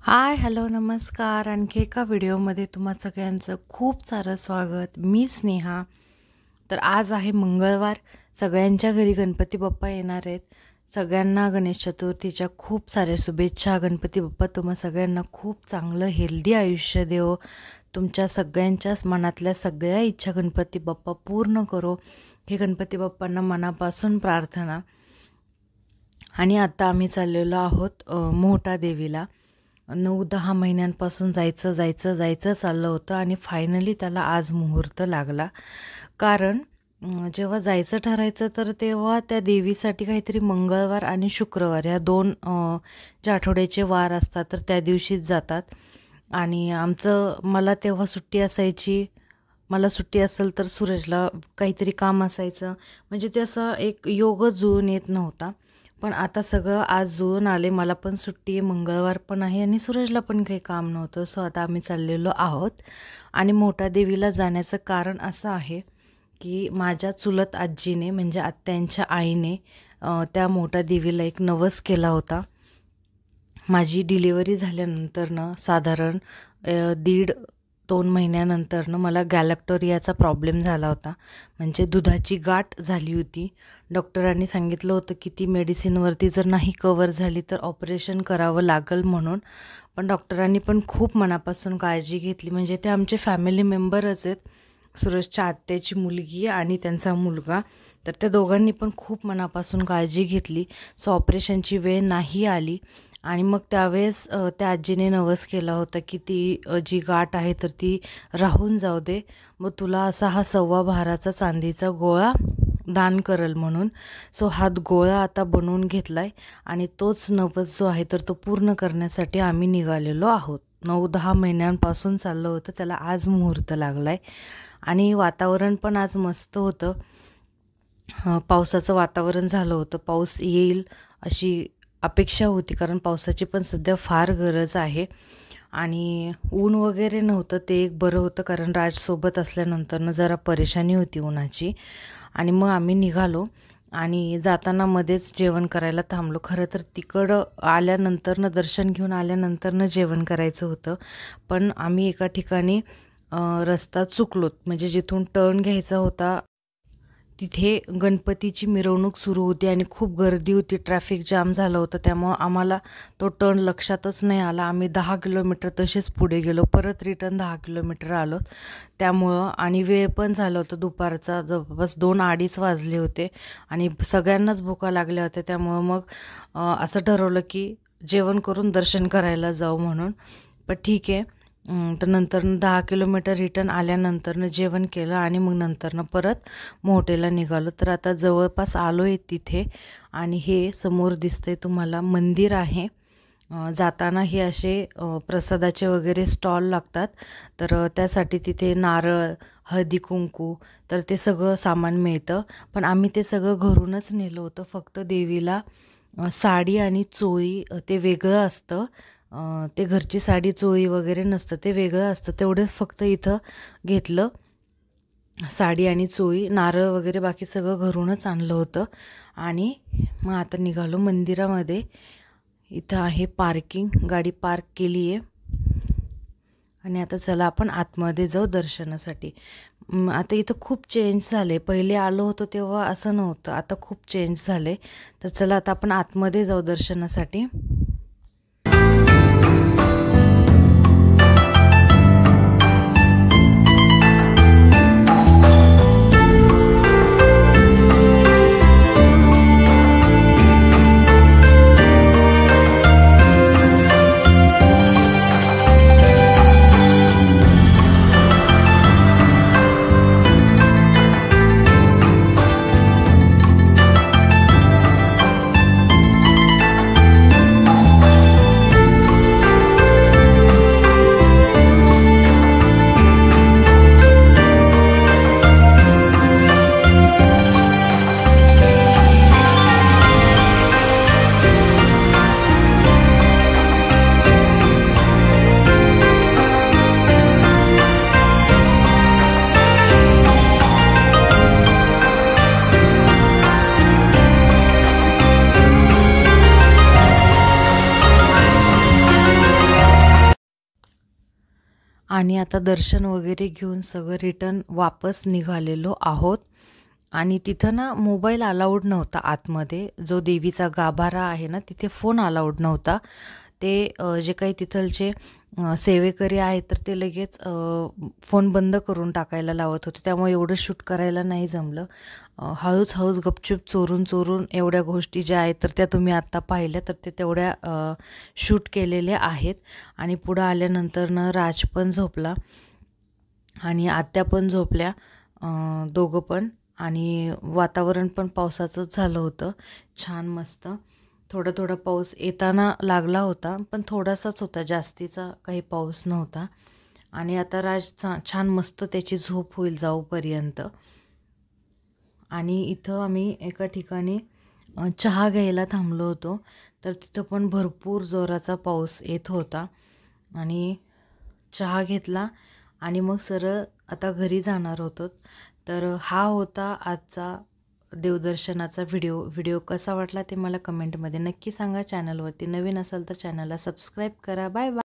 हाय, hello, नमस्कार. आणखी एका व्हिडिओमध्ये तुम्हा सगळ्यांचं खूप सारं स्वागत. मी स्नेहा. तर आज आहे मंगळवार. सगळ्यांच्या घरी गणपती बाप्पा येणार आहेत. सगळ्यांना गणेश चतुर्थीच्या खूप साऱ्या शुभेच्छा. गणपती बाप्पा तुम्हा सगळ्यांना खूप चांगलं हेल्दी आयुष्य देवो. तुमच्या सगळ्यांच्याच मनातल्या सगळ्या इच्छा गणपती बाप्पा पूर्ण करो. हे गणपती बाप्पांना मनापासून प्रार्थना. आणि आता आम्ही चाललेलो आहोत मोहटा देवीला. 9-10 महिन्यांपासून जायचं चाललं होतं आणि फायनली त्याला आज मुहूर्त लागला. कारण जेव्हा जायचं ठरायचं तर तेव्हा त्या देवीसाठी काहीतरी मंगळवार आणि शुक्रवार ह्या दोन जे आठवड्याचे वार असतात तर त्या दिवशीच जातात. आणि मला तेव्हा सुट्टी असायची. मला सुट्टी असेल तर सूरजला काहीतरी काम असायचं. म्हणजे ते असं एक योगच जुळून येत नव्हता. पण आता सगळं आज जुळून आले. मला पण सुट्टी आहे, मंगळवार पण आहे आणि सूरजला पण काही काम नव्हतं. सो आता आम्ही चाललेलो आहोत. आणि मोठ्या देवीला जाण्याचं कारण असं आहे की माझ्या चुलत आजीने म्हणजे आत्यांच्या आईने त्या मोठ्या देवीला एक नवस केला होता. माझी डिलिव्हरी झाल्यानंतरनं साधारण 1.5-2 महिन्यानंतरनं मला गॅलेक्टोरियाचा प्रॉब्लेम झाला होता. म्हणजे दुधाची गाठ झाली होती. डॉक्टरांनी सांगितलं होतं की ती मेडिसिनवरती जर नाही कवर झाली तर ऑपरेशन करावं लागेल म्हणून. पण डॉक्टरांनी पण खूप मनापासून काळजी घेतली. म्हणजे ते आमचे फॅमिली मेंबरच आहेत. सूरजच्या आत्याची मुलगी आणि त्यांचा मुलगा. तर त्या दोघांनी पण खूप मनापासून काळजी घेतली. सो ऑपरेशनची वेळ नाही आली. आणि मग त्यावेळेस त्या आजीने नवस केला होता की ती जी गाठ आहे तर ती राहून जाऊ दे. मग तुला असा हा 1.25 भाराचा चांदीचा गोळा दान करल म्हणून. सो हा गोळा आता बनवून घेतला आहे आणि तोच नवस जो आहे तर तो पूर्ण करण्यासाठी आम्ही निघालेलो आहोत. 9-10 महिन्यांपासून चाललं होतं. त्याला आज मुहूर्त लागला आहे. आणि वातावरण पण आज मस्त होतं. पावसाचं वातावरण झालं होतं. पाऊस येईल अशी अपेक्षा होती. कारण पावसाची पण सध्या फार गरज आहे. आणि ऊन वगैरे नव्हतं ते एक बरं होतं. कारण राजसोबत असल्यानंतरनं जरा परेशानी होती उन्हाची. आणि मग आम्ही निघालो आणि जाताना मध्येच जेवण करायला थांबलो. खरं तर तिकडं आल्यानंतरनं दर्शन घेऊन आल्यानंतरनं जेवण करायचं होतं. पण आम्ही एका ठिकाणी रस्ता चुकलोत. म्हणजे जिथून टर्न घ्यायचा होता तिथे गणपतीची मिरवणूक सुरू होती आणि खूप गर्दी होती. ट्रॅफिक जाम झालं होतं. त्यामुळं आम्हाला तो टर्न लक्षातच नाही आला. आम्ही 10 किलोमीटर तसेच पुढे गेलो. परत रिटर्न 10 किलोमीटर आलो. त्यामुळं आणि वेळ पण झाला होता दुपारचा. जवळपास 2-2:30 वाजले होते आणि सगळ्यांनाच भुका लागल्या होत्या. त्यामुळं मग असं ठरवलं की जेवण करून दर्शन करायला जाऊ म्हणून. पण ठीक आहे. तर नंतरनं 10 किलोमीटर रिटर्न आल्यानंतरनं जेवण केलं आणि मग नंतरनं परत मोहटेला निघालो. तर आता जवळपास आलो आहे तिथे. आणि हे समोर दिसतंय तुम्हाला मंदिर आहे. जाताना हे असे प्रसादाचे वगैरे स्टॉल लागतात. तर त्यासाठी तिथे नारळ, हळदी कुंकू तर ते सगळं सामान मिळतं. पण आम्ही ते सगळं घरूनच नेलं होतं. फक्त देवीला साडी आणि चोळी ते वेगळं असतं. ते घरची साडी चोळी वगैरे नसतं, ते वेगळं असतं. तेवढंच फक्त इथं घेतलं. साडी आणि चोळी, नारळ वगैरे बाकी सगळं घरूनच आणलं होतं. आणि मग आता निघालो मंदिरामध्ये. इथं आहे पार्किंग. गाडी पार्क केली आहे. आणि आता चला आपण आतमध्ये जाऊ दर्शनासाठी. आता इथं खूप चेंज झाले. पहिले आलो होतो तेव्हा असं नव्हतं. आता खूप चेंज झाले. तर चला आता आपण आतमध्ये जाऊ दर्शनासाठी. आणि आता दर्शन वगैरे घेऊन सगळं रिटर्न वापस निघालेलो आहोत. आणि तिथं ना मोबाईल अलाउड नव्हता आतमध्ये. जो देवीचा गाभारा आहे ना, तिथे फोन अलाउड नव्हता. ते जे काही तिथलचे सेवेकरी आहेत तर ते लगेच फोन बंद करून टाकायला लावत होते. त्यामुळे एवढं शूट करायला नाही जमलं. हळूच गपचूप चोरून एवढ्या गोष्टी ज्या आहेत तर त्या तुम्ही आत्ता पाहिल्या, तर ते तेवढ्या शूट केलेल्या आहेत. आणि पुढं आल्यानंतर राज पण झोपला आणि आत्या पण झोपल्या, दोघं पण. आणि वातावरण पण पावसाचंच झालं होतं, छान मस्त. थोडा पाऊस येताना लागला होता, पण थोडासाच होता, जास्तीचा काही पाऊस नव्हता. आणि आता राज छान मस्त त्याची झोप होईल जाऊपर्यंत. आणि इथं आम्ही एका ठिकाणी चहा घ्यायला थांबलो होतो, तर तिथं पण भरपूर जोराचा पाऊस येत होता. आणि चहा घेतला आणि मग सरळ आता घरी जाणार होतो. तर हा होता आजचा देवदर्शनाचा व्हिडिओ कसा वाटला ते मला कमेंटमध्ये नक्की सांगा. चॅनलवरती नवीन असाल तर चॅनलला सबस्क्राईब करा. Bye bye.